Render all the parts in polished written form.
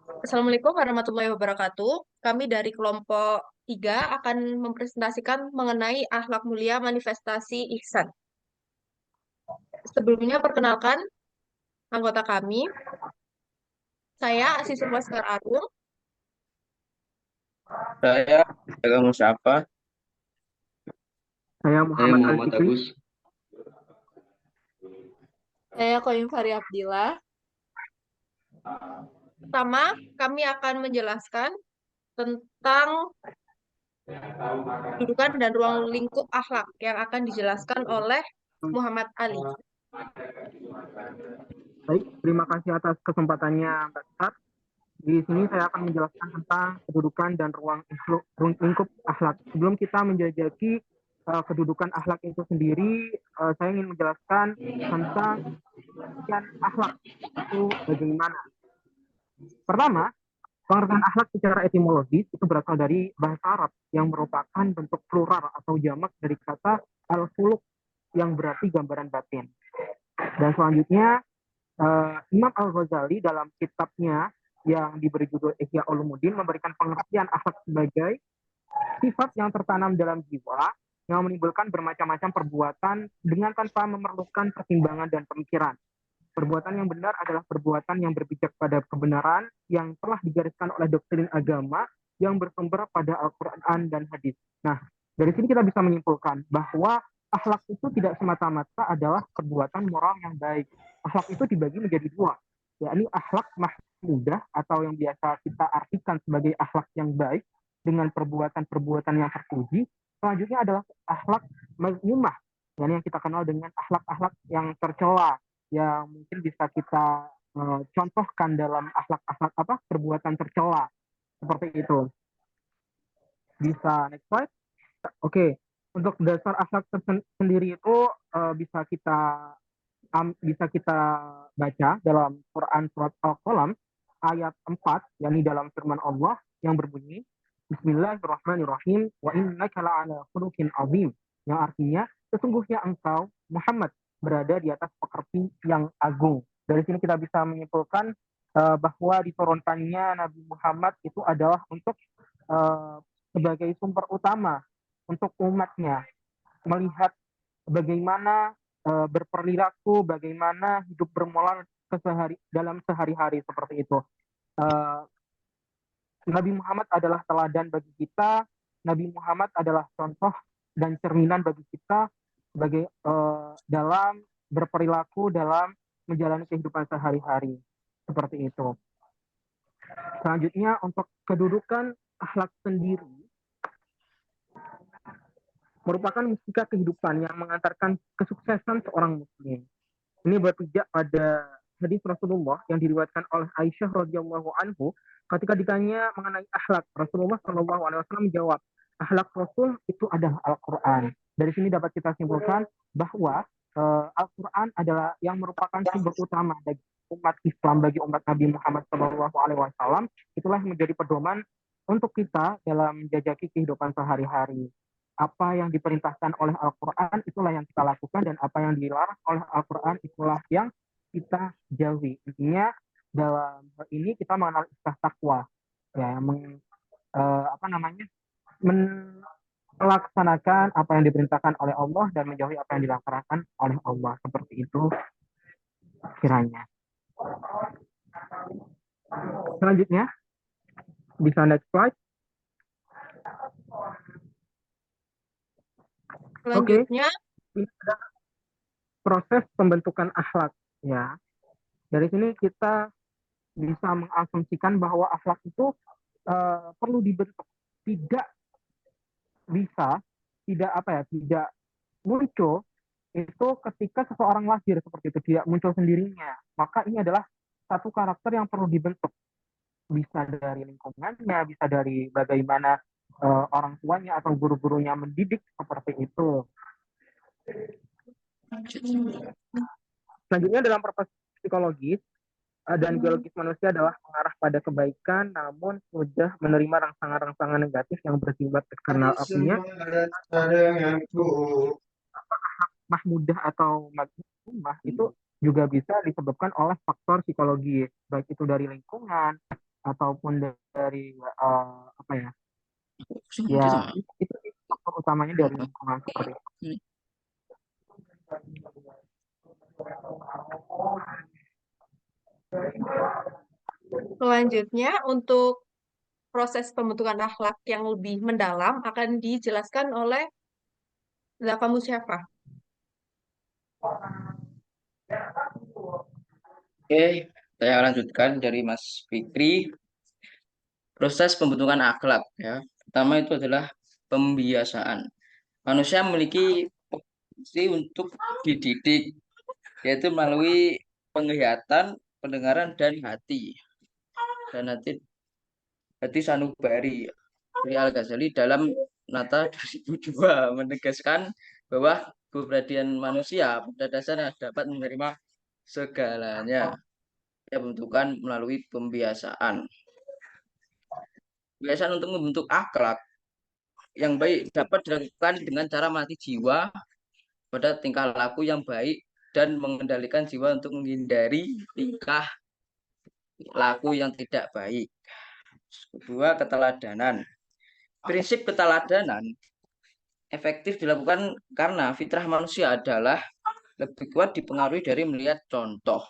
Assalamualaikum warahmatullahi wabarakatuh. Kami dari kelompok 3 akan mempresentasikan mengenai akhlak mulia manifestasi ihsan. Sebelumnya perkenalkan anggota kami. Saya Asisur Laskar Arum. Saya kamu siapa? Saya Saya Muhammad Muhammad Al-Fikri. Agus. Saya Koyum Fari Abdillah. Pertama, kami akan menjelaskan tentang kedudukan dan ruang lingkup akhlak yang akan dijelaskan oleh Muhammad Ali. Baik, terima kasih atas kesempatannya, Mbak Sat. Di sini saya akan menjelaskan tentang kedudukan dan ruang lingkup akhlak. Sebelum kita menjajaki kedudukan akhlak itu sendiri, saya ingin menjelaskan tentang pengertian akhlak itu bagaimana. Pertama, pengertian akhlak secara etimologis itu berasal dari bahasa Arab yang merupakan bentuk plural atau jamak dari kata al-khuluq yang berarti gambaran batin. Dan selanjutnya, Imam Al-Ghazali dalam kitabnya yang diberi judul Ihya Ulumuddin memberikan pengertian akhlak sebagai sifat yang tertanam dalam jiwa yang menimbulkan bermacam-macam perbuatan dengan tanpa memerlukan pertimbangan dan pemikiran. Perbuatan yang benar adalah perbuatan yang berpijak pada kebenaran yang telah digariskan oleh doktrin agama yang bersumber pada Al-Quran dan hadis. Nah, dari sini kita bisa menyimpulkan bahwa akhlak itu tidak semata-mata adalah perbuatan moral yang baik. Akhlak itu dibagi menjadi dua, yakni akhlak mahmudah atau yang biasa kita artikan sebagai akhlak yang baik dengan perbuatan-perbuatan yang terpuji. Selanjutnya adalah akhlak mazmumah, yang kita kenal dengan akhlak-akhlak yang tercela, yang mungkin bisa kita contohkan dalam akhlak-akhlak apa perbuatan tercela seperti itu. Bisa next slide. Oke, untuk dasar akhlak sendiri itu bisa kita baca dalam Quran surat Al-Qalam ayat 4, yakni dalam firman Allah yang berbunyi Bismillahirrahmanirrahim wa innaka la'ala khuluqin azim, yang artinya sesungguhnya engkau Muhammad berada di atas pekerti yang agung. Dari sini kita bisa menyimpulkan bahwa diturunkannya Nabi Muhammad itu adalah untuk uh, sebagai sumber utama untuk umatnya melihat bagaimana berperilaku, bagaimana hidup bermoral dalam sehari-hari seperti itu. Uh, Nabi Muhammad adalah teladan bagi kita. Nabi Muhammad adalah contoh dan cerminan bagi kita sebagai dalam berperilaku, dalam menjalani kehidupan sehari-hari seperti itu. Selanjutnya untuk kedudukan akhlak sendiri merupakan mustika kehidupan yang mengantarkan kesuksesan seorang muslim. Ini berpijak pada hadis Rasulullah yang diriwayatkan oleh Aisyah radhiyallahu anhu. Ketika ditanya mengenai akhlak, Rasulullah Shallallahu alaihi wasallam menjawab, akhlak Rasul itu adalah Al-Qur'an. Dari sini dapat kita simpulkan bahwa Al-Qur'an adalah yang merupakan sumber utama bagi umat Islam, bagi umat Nabi Muhammad Shallallahu alaihi wasallam. Itulah yang menjadi pedoman untuk kita dalam menjajaki kehidupan sehari-hari. Apa yang diperintahkan oleh Al-Quran itulah yang kita lakukan, dan apa yang dilarang oleh Al-Quran itulah yang kita jauhi. Intinya dalam hal ini kita mengenal istilah takwa, ya, apa namanya, melaksanakan apa yang diperintahkan oleh Allah dan menjauhi apa yang dilaksanakan oleh Allah, seperti itu kiranya. Selanjutnya bisa next slide. Selanjutnya, Ini adalah proses pembentukan akhlak, ya. Dari sini kita bisa mengasumsikan bahwa akhlak itu perlu dibentuk, tidak bisa, tidak apa ya, tidak muncul itu ketika seseorang lahir seperti itu, tidak muncul sendirinya. Maka ini adalah satu karakter yang perlu dibentuk, bisa dari lingkungannya, bisa dari bagaimana orang tuanya atau guru-gurunya mendidik seperti itu. Selanjutnya dalam proses psikologis dan biologis manusia adalah mengarah pada kebaikan, namun mudah menerima rangsangan-rangsangan negatif yang bersifat eksternal. Artinya mahmudah atau mazmumah itu juga bisa disebabkan oleh faktor psikologis, baik itu dari lingkungan, ataupun dari apa ya, Sama ya dia sama. itu sih faktor utamanya dari lingkungan seperti itu. Selanjutnya, untuk proses pembentukan akhlak yang lebih mendalam akan dijelaskan oleh Zaka Musyafah. Oke, saya lanjutkan dari Mas Fikri. Proses pembentukan akhlak ya. Pertama itu adalah pembiasaan. Manusia memiliki fungsi untuk dididik, yaitu melalui penglihatan, pendengaran, dan hati. Dan hati sanubari. Dari Al-Ghazali dalam Nata 2002 menegaskan bahwa kepribadian manusia pada dasarnya dapat menerima segalanya. Pembentukan melalui pembiasaan. Pembiasaan untuk membentuk akhlak yang baik dapat dilakukan dengan cara melatih jiwa pada tingkah laku yang baik dan mengendalikan jiwa untuk menghindari tingkah laku yang tidak baik. Kedua, keteladanan. Prinsip keteladanan efektif dilakukan karena fitrah manusia adalah lebih kuat dipengaruhi dari melihat contoh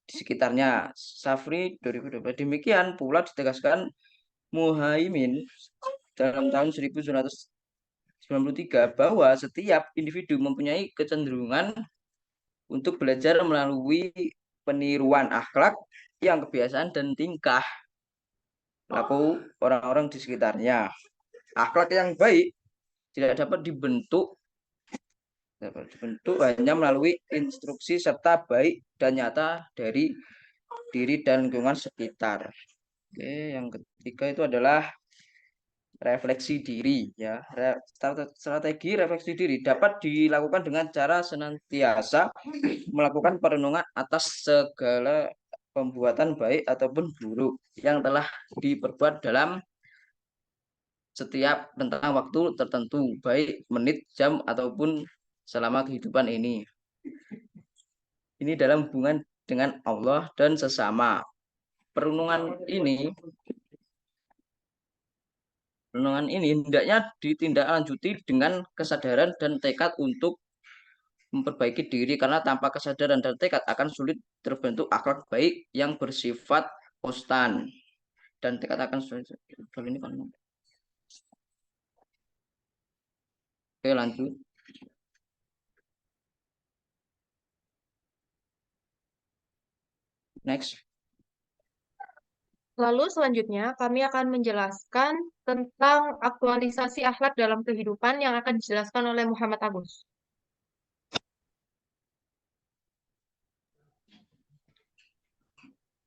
di sekitarnya. Safri 2012. Demikian pula ditegaskan Muhaimin dalam tahun 1993 bahwa setiap individu mempunyai kecenderungan untuk belajar melalui peniruan akhlak yang kebiasaan dan tingkah laku orang-orang di sekitarnya. Akhlak yang baik tidak dapat dibentuk hanya melalui instruksi serta baik dan nyata dari diri dan lingkungan sekitar. Oke, yang ketiga itu adalah refleksi diri ya. Strategi refleksi diri dapat dilakukan dengan cara senantiasa melakukan perenungan atas segala pembuatan baik ataupun buruk yang telah diperbuat dalam setiap tentang waktu tertentu, baik menit, jam ataupun selama kehidupan ini. Ini dalam hubungan dengan Allah dan sesama. Renungan ini hendaknya ditindaklanjuti dengan kesadaran dan tekad untuk memperbaiki diri karena tanpa kesadaran dan tekad akan sulit terbentuk akhlak baik yang bersifat konstan dan tekad akan sulit. Ini kan. Oke, lanjut. Next. Lalu selanjutnya kami akan menjelaskan tentang aktualisasi akhlak dalam kehidupan yang akan dijelaskan oleh Muhammad Agus.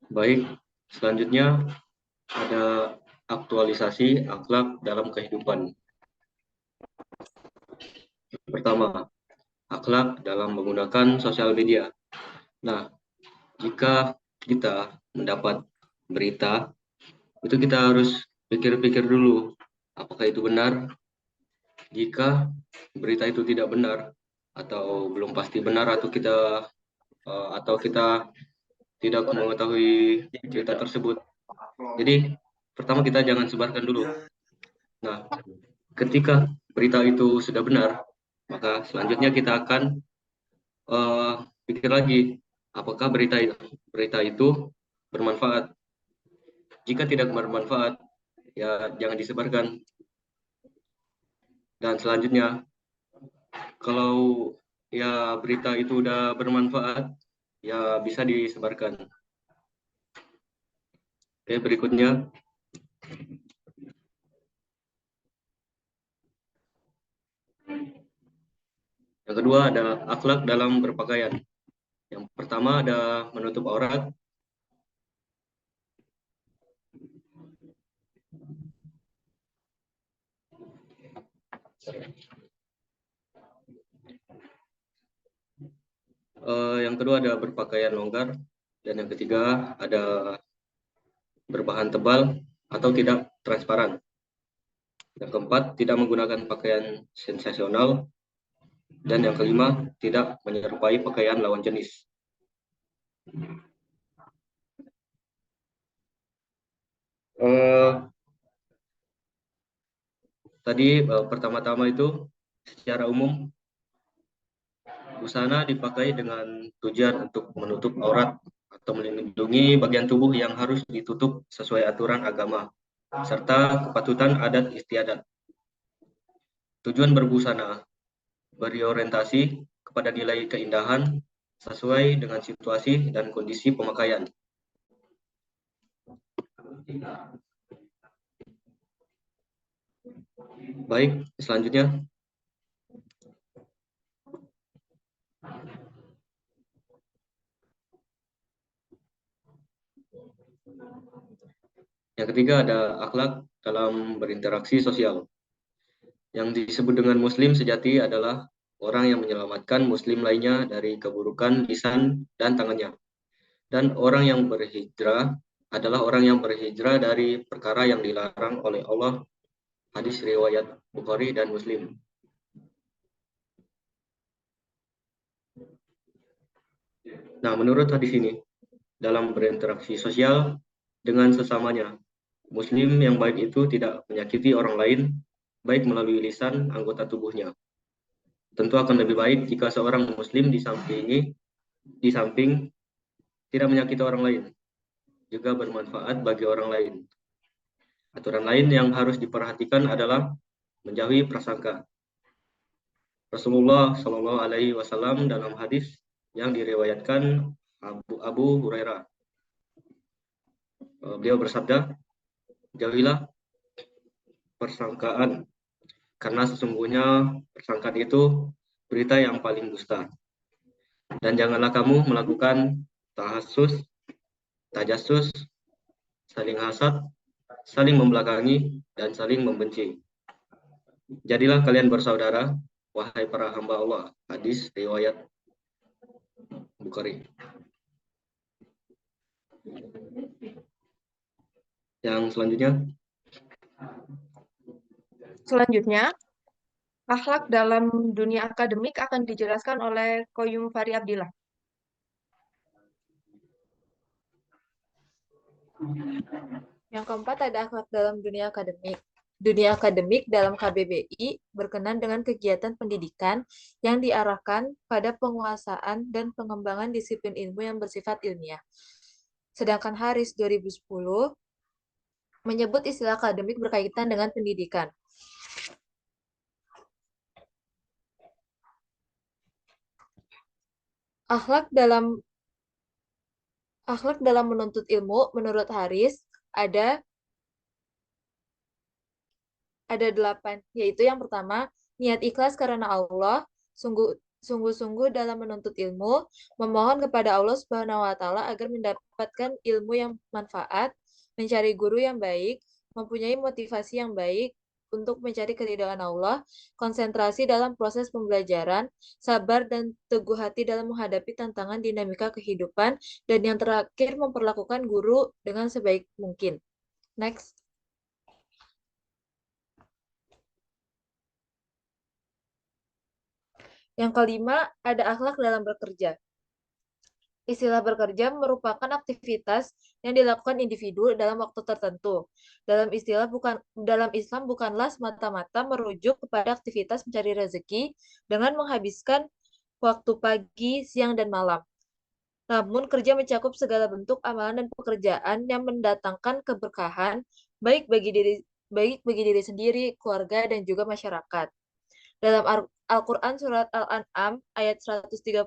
Baik, selanjutnya ada aktualisasi akhlak dalam kehidupan. Pertama, akhlak dalam menggunakan sosial media. Nah, jika kita mendapat berita, itu kita harus pikir-pikir dulu, apakah itu benar. Jika berita itu tidak benar atau belum pasti benar atau kita tidak mengetahui cerita tersebut. Jadi, pertama kita jangan sebarkan dulu. Nah, ketika berita itu sudah benar, maka selanjutnya kita akan pikir lagi, apakah berita itu bermanfaat. Jika tidak bermanfaat, ya jangan disebarkan. Dan selanjutnya, kalau ya berita itu udah bermanfaat, ya bisa disebarkan. Oke, berikutnya. Yang kedua ada akhlak dalam berpakaian. Yang pertama ada menutup aurat. Yang kedua ada berpakaian longgar. Dan yang ketiga ada berbahan tebal atau tidak transparan. Yang keempat, tidak menggunakan pakaian sensasional. Dan yang kelima, tidak menyerupai pakaian lawan jenis. Eh, Tadi pertama-tama itu secara umum busana dipakai dengan tujuan untuk menutup aurat atau melindungi bagian tubuh yang harus ditutup sesuai aturan agama serta kepatutan adat istiadat. Tujuan berbusana berorientasi kepada nilai keindahan sesuai dengan situasi dan kondisi pemakaian. Baik, selanjutnya. Yang ketiga ada akhlak dalam berinteraksi sosial. Yang disebut dengan muslim sejati adalah orang yang menyelamatkan muslim lainnya dari keburukan lisan dan tangannya. Dan orang yang berhijrah adalah orang yang berhijrah dari perkara yang dilarang oleh Allah. Hadis riwayat Bukhari dan Muslim. Nah, menurut hadis ini, dalam berinteraksi sosial dengan sesamanya, Muslim yang baik itu tidak menyakiti orang lain, baik melalui lisan anggota tubuhnya. Tentu akan lebih baik jika seorang Muslim di samping tidak menyakiti orang lain, juga bermanfaat bagi orang lain. Aturan lain yang harus diperhatikan adalah menjauhi prasangka. Rasulullah Shallallahu Alaihi Wasallam dalam hadis yang diriwayatkan Abu Hurairah, beliau bersabda, jauhilah persangkaan karena sesungguhnya persangkaan itu berita yang paling dusta. Dan janganlah kamu melakukan tahassus, tajassus, saling hasad, saling membelakangi, dan saling membenci. Jadilah kalian bersaudara, wahai para hamba Allah. Hadis riwayat Bukhari. Yang Selanjutnya, akhlak dalam dunia akademik akan dijelaskan oleh Koyum Fari Abdillah. Yang keempat ada akhlak dalam dunia akademik. Dunia akademik dalam KBBI berkenan dengan kegiatan pendidikan yang diarahkan pada penguasaan dan pengembangan disiplin ilmu yang bersifat ilmiah. Sedangkan Haris 2010 menyebut istilah akademik berkaitan dengan pendidikan. Akhlak dalam menuntut ilmu menurut Haris ada 8, yaitu yang pertama, niat ikhlas karena Allah, sungguh-sungguh dalam menuntut ilmu, memohon kepada Allah Subhanahu wa taala agar mendapatkan ilmu yang manfaat, mencari guru yang baik, mempunyai motivasi yang baik untuk mencari keridhaan Allah, konsentrasi dalam proses pembelajaran, sabar dan teguh hati dalam menghadapi tantangan dinamika kehidupan, dan yang terakhir memperlakukan guru dengan sebaik mungkin. Next. Yang kelima, ada akhlak dalam bekerja. Istilah bekerja merupakan aktivitas yang dilakukan individu dalam waktu tertentu. Dalam Islam bukanlah semata-mata merujuk kepada aktivitas mencari rezeki dengan menghabiskan waktu pagi, siang, dan malam. Namun kerja mencakup segala bentuk amalan dan pekerjaan yang mendatangkan keberkahan baik bagi diri sendiri, keluarga, dan juga masyarakat. Dalam Al-Quran surat Al-An'am ayat 135,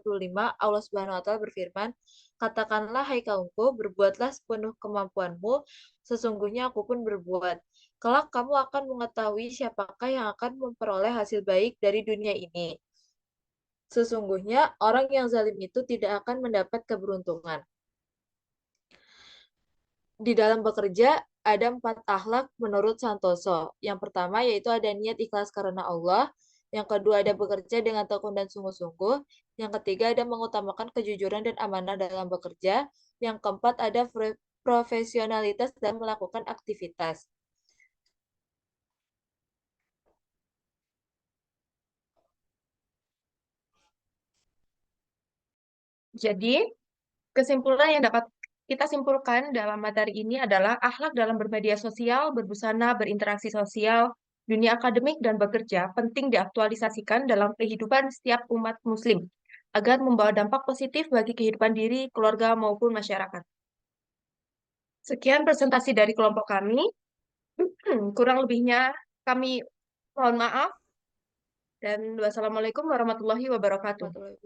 Allah Subhanahu wa taala berfirman, "Katakanlah hai kaumku, berbuatlah sepenuh kemampuanmu, sesungguhnya aku pun berbuat. Kelak kamu akan mengetahui siapakah yang akan memperoleh hasil baik dari dunia ini. Sesungguhnya orang yang zalim itu tidak akan mendapat keberuntungan." Di dalam bekerja ada 4 akhlak menurut Santoso. Yang pertama yaitu ada niat ikhlas karena Allah. Yang kedua ada bekerja dengan tekun dan sungguh-sungguh. Yang ketiga ada mengutamakan kejujuran dan amanah dalam bekerja. Yang keempat ada profesionalitas dalam melakukan aktivitas. Jadi, kesimpulan yang dapat kita simpulkan dalam materi ini adalah akhlak dalam bermedia sosial, berbusana, berinteraksi sosial, dunia akademik, dan bekerja penting diaktualisasikan dalam kehidupan setiap umat muslim agar membawa dampak positif bagi kehidupan diri, keluarga, maupun masyarakat. Sekian presentasi dari kelompok kami. Kurang lebihnya kami mohon maaf dan wassalamualaikum warahmatullahi wabarakatuh.